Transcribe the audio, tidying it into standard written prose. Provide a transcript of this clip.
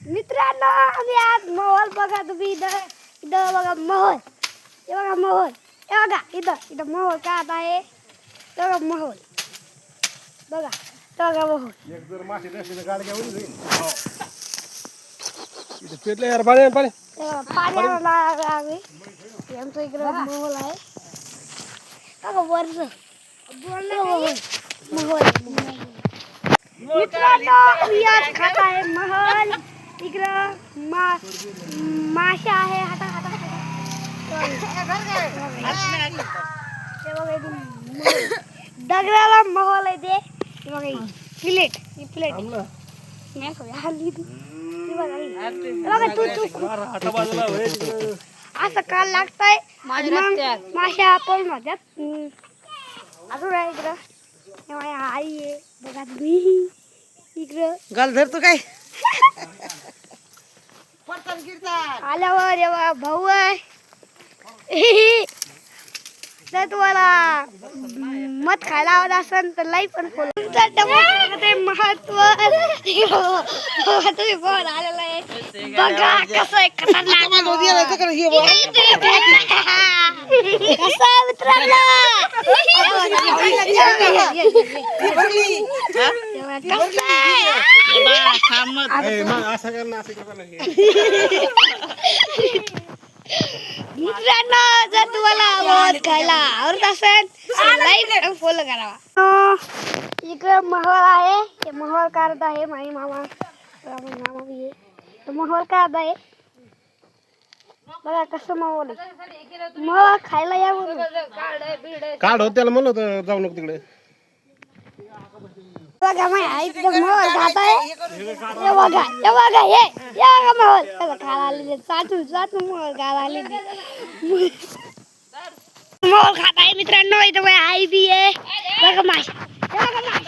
मित्रांनो आम्ही आज मोहोल बघा तुम्ही इथं इथं बघा मोहोल हे बघा मोहोल हे बघा इथं मोहोल का आता आहे ते बघा मोहोल बघा ते बघा मोहोल एक जर मासे नसले गाडी घेऊन जाईल इथे पेटले यार पाणी पाणी पाण्याला आम्ही आमचं इकडं मोहोल आहे बघा वरचं मोहोल मित्रांनो आम्ही आज खात आहे मोहोल इकडं माशा आहे हाता हाता दगडाला मोहोल आहे ते बघा प्लेट ही प्लेट नाही सोया हल्ली ती बघा तू असं काल लागतंय माशा पळून होत्यात अजून आहे इकडं माझ्या आई आहे बघा तुम्ही इकडं गाल धरतो काय आल्यावर जेव्हा भाऊ आहे तर तुम्हाला मत खायला आवडत असेल तर लाईक पण फॉलो ते महत्व तुम्ही बघ आलेला आहे बघा कसं आहे खतरनाक कसं आहे मित्रांनो मित्रांनो जर तुम्हाला मध खायला आवडत असेल लाईक आणि फॉलो करावा इकडे मोहोल आहे हे मोहोल काढत आहे माझी मामा भी आहे मोहोल काढत आहे बघा कसं मोहोल आहे मोहोल खायला या काढ होत त्याला म्हणलं होतं जाऊ नको तिकडे बघा माझी आई तिथं मोहोल खात आहे हे बघा हे बघा मोहोल त्याला खायला आलेले चाटून मोहोल खायला आलेली मोहोल खात आहे मित्रांनो इथं माझी आई बी आहे बघा माशा